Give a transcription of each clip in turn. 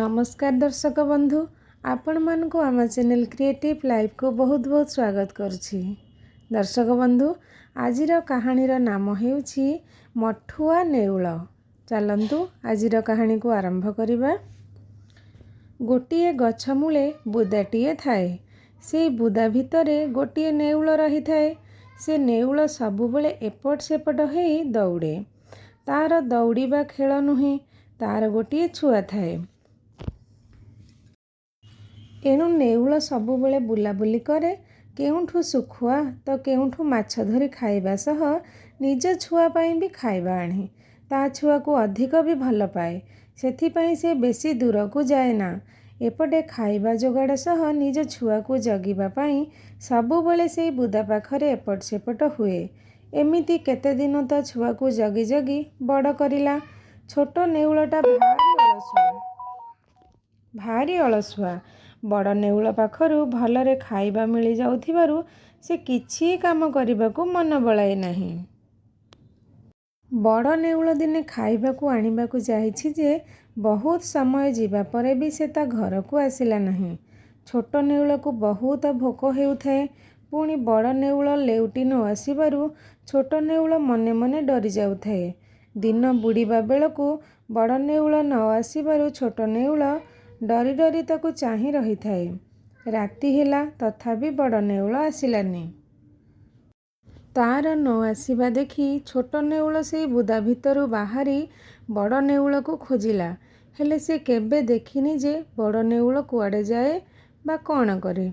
नमस्कार दर्शक बंधु आपण मानक आम चैनल क्रिएटिव लाइफ को बहुत बहुत स्वागत करुछि। दर्शक बंधु आजिर कहानीर नाम हेउछि मठुआ नेउल। चलंतु आजिर कहानी को आरंभ करिबा। गोटिए गछ मूले बुदाटिए थाए। से बुदा भितरे गोटिए नेउल रही थाए। से नेउल सबुबले एपट सेपट हेई दौड़े। तार दौड़िबा खेल नुहे, तार गोटिए छुआ थाए। एणु नेउल सबुबले बुलाबुली करे, केउठु सुखुआ तो केउठु माछ धरी खाइबा सह निज छुआ पाई भी खाइबा आणे। ता छुआ को अधिक भी भल पाए, सेथिपाई से बेसी दूर को जाए ना। एपटे खाइबा जोगाड़ सह निज छुआ को जगिबा पाई सबुबले से बुदा पाखरे एपट सेपट हुए। एमिति केते दिन तो छुआ को जगी जगी बड़ करिला। छोट नेउलटा भारी अलसुआ। बड़ नेउल पाखरु भलरे खाइबा मिली जाउथिबारु से किछि काम करिबाकु मन बळाए नाही। बड़ नेउल दिने खाइबाकु आनिबाकु जाइछि जे बहुत समय जीवा परे भी से ता घर को आसिला नाही। छोट नेउल को बहुत भोक हेउथाए। पुणी बड़ नेउल लेउटी न आसिबारु छोट नेउल मने मने डरी जाउथाए। दिन बुड़ीबा बेलकु बड़ नेउल न आसिबारु छोट नेउल डरी डरी ताकु चाही रही थाए। राति हेला तथापि बड़ नेउल आसिलानी। तार न आसिबा देखी छोट नेउल से बुदा भितरु बाहरी बड़ नेउल को खोजिला। हेले से केबे देखिनी जे बड़ नेउल कुआडे जाए बा कौन करे।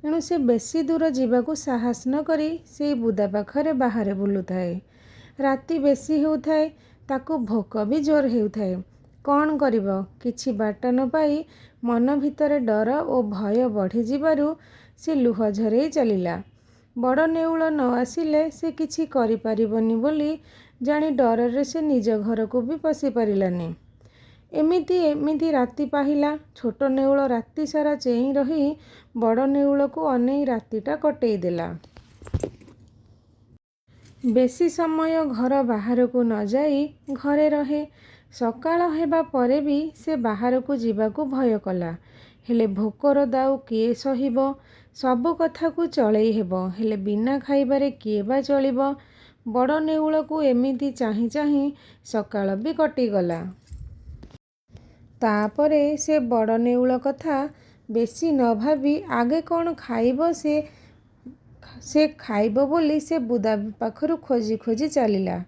एणु से बेसी दूर जीवाकू साहस न करी से बुदा पाखरे बाहरे बुलुथाए। राति बेसी हेउथाए, ताकू भोक भी जोर हेउथाए। कौन करिब किछि बाट न पाई मन भितरे डर और भय बढ़ी जिबारु से लुह झरेई चलिला। बड़ नेउल न आसिले से किछि करि परिबनी बोली जानी डररे से निज घर को भी पशि पारिलानी। एमिति राति पाहिला। छोट नेउल राति सारा चेई रही बड़ नेउल को अनेई रातिटा कटेई देला। बेसी समय घर बाहर को न जाई घरे रहे। सकाळ हेबा परे भी से बाहर को जीवाकू भय कला। हेले भोकर दाउ किए सहिब। सबु कथा को चलई हेबो, हेले बिना खाइबारे किए बा चलिब। बड़ नेउल को एमिति चाही चाही सकाळ भी कटिगला। तापरे से बड़ नेउल कथा बेसी न भाबी आगे कौन खाइब से खाइब बोली से बुदा पाखरु खोजी खोजी चलिला,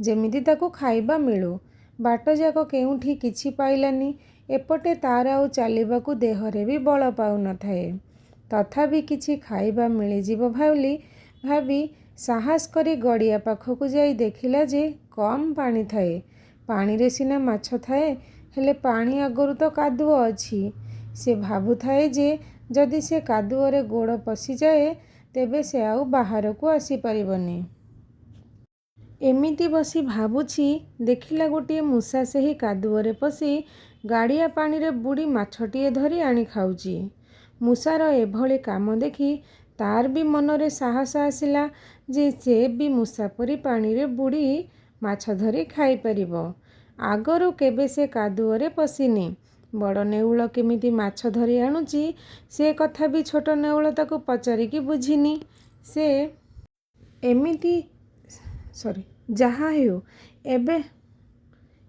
जेमिति ताकू खाइबा मिलू। बाट जाक केउठी किछि पाइलानी। एपटे तार आउ चालिबाकू देहरे भी बल पाउ न थाए। तथापि किछि खाइबा मिलिजिब भाबी साहस करी गड़िया पाखकू जाई देखिला जे कम पानी थाए। पानी रे सिना माछ थाए, हेले पानी आगरु तो कादुओ अछि। से भाबुथाए जे जदि से कादुओरे गोड़ पशि जाए तेबे से आउ बाहर को आसी परिबनी। एमिति बसी भाबुछि देखिला गोटिए मूसा सेही कादुओरे पशि गाड़िया पानी रे बुड़ी माछटिए धरी आनी खाउची। मूसार एभली काम देखी तार भी मनरे साहस आसिला जे से भी मूसा परी पानी रे बुड़ी माछ धरी खाई परिबो। आगरु केबे से कादुओरे पशिनी। बड़ नेउल केमिति माछ धरी आनुची से कथा भी छोट नेउल ताकू पचारिकी बुझिनी। से एमिति जहा हेउ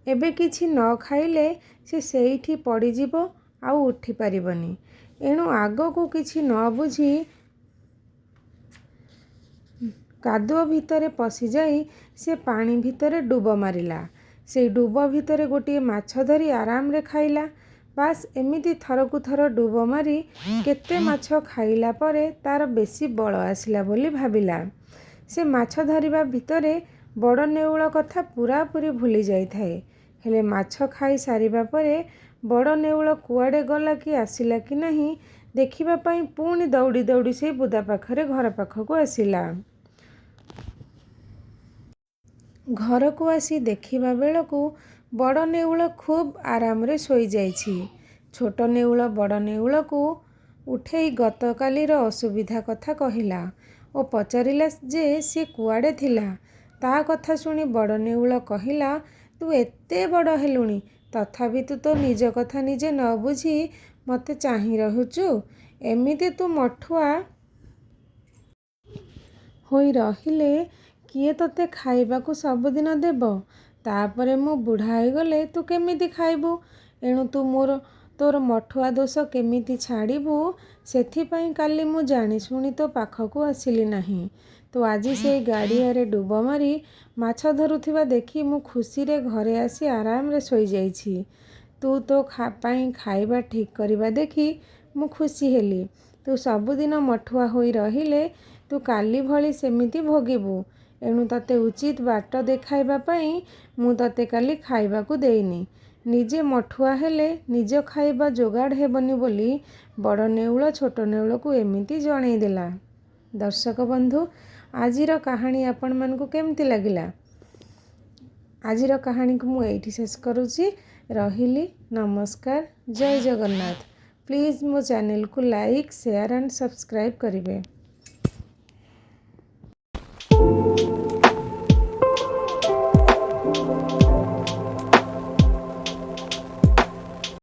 एबे किछि न खाइले से सेइठी पड़िजिबो आउ उठी पारिबनी। एणु आगकू किछि न बुझी कादुओ भितरे पशि जाई से पानी भितरे डुब मारिला। से डुब भितरे गोटिए माछ धरी आराम रे खाइला। बास एमिति थरकू थर डुब मारी केते माछ खाइला परे तार बेसी बल आसिला बोली भाबिला। से माछ धरिबा भितरे बड़ नेउल कथा पूरापूरी भूली जाई थाए। हेले माछ खाई सारिबा परे बड़ नेउल कुआडे गला कि आसिला कि नाही देखिबा पाई पुणी दौड़ी दौड़ी से बुदा पाखरे घर पाखकू आसिला। घर को आसी देखिबा बेलकू बड़ नेउल खूब आराम रे सोई जाइछि। छोट नेउल बड़ नेउल को उठेई गतकालीर असुविधा कथा कहिला ओ पचारिला जे से कुआडे थिला। ता कथा शुणी बड़ नेउल कहिला, तू एते बड़ हेलुणी ତଥାପି ତୁ ତୋ ନିଜ କଥା ନିଜେ ନ ବୁଝି ମୋତେ ଚାହିଁ ରହୁଛୁ। ଏମିତି ତୁ ମଠୁଆ ହୋଇ ରହିଲେ କିଏ ତୋତେ ଖାଇବାକୁ ସବୁଦିନ ଦେବ? ତାପରେ ମୁଁ ବୁଢ଼ା ହୋଇଗଲେ ତୁ କେମିତି ଖାଇବୁ? ଏଣୁ ତୁ ତୋର ମଠୁଆ ଦୋଷ କେମିତି ଛାଡ଼ିବୁ ସେଥିପାଇଁ କାଲି ମୁଁ ଜାଣିଶୁଣି ତୋ ପାଖକୁ ଆସିଲି ନାହିଁ। ତୁ ଆଜି ସେଇ ଗାଡ଼ିଆରେ ଡୁବ ମାରି ମାଛ ଧରୁଥିବା ଦେଖି ମୁଁ ଖୁସିରେ ଘରେ ଆସି ଆରାମରେ ଶୋଇଯାଇଛି। ତୁ ତୋ ପାଇଁ ଖାଇବା ଠିକ୍ କରିବା ଦେଖି ମୁଁ ଖୁସି ହେଲି। ତୁ ସବୁଦିନ ମଠୁଆ ହୋଇ ରହିଲେ ତୁ କାଲି ଭଳି ସେମିତି ଭୋଗିବୁ। ଏଣୁ ତତେ ଉଚିତ ବାଟ ଦେଖାଇବା ପାଇଁ ମୁଁ ତତେ କାଲି ଖାଇବାକୁ ଦେଇନି। ନିଜେ ମଠୁଆ ହେଲେ ନିଜ ଖାଇବା ଯୋଗାଡ଼ ହେବନି ବୋଲି ବଡ଼ ନେଉଳ ଛୋଟ ନେଉଳକୁ ଏମିତି ଜଣେଇ ଦେଲା। ଦର୍ଶକ ବନ୍ଧୁ, ଆଜିର କାହାଣୀ ଆପଣମାନଙ୍କୁ କେମିତି ଲାଗିଲା? ଆଜିର କାହାଣୀକୁ ମୁଁ ଏଇଠି ଶେଷ କରୁଛି। ରହିଲି, ନମସ୍କାର, ଜୟ ଜଗନ୍ନାଥ। ପ୍ଲିଜ୍ ମୋ ଚ୍ୟାନେଲକୁ ଲାଇକ୍, ସେୟାର ଆଣ୍ଡ ସବସ୍କ୍ରାଇବ୍ କରିବେ।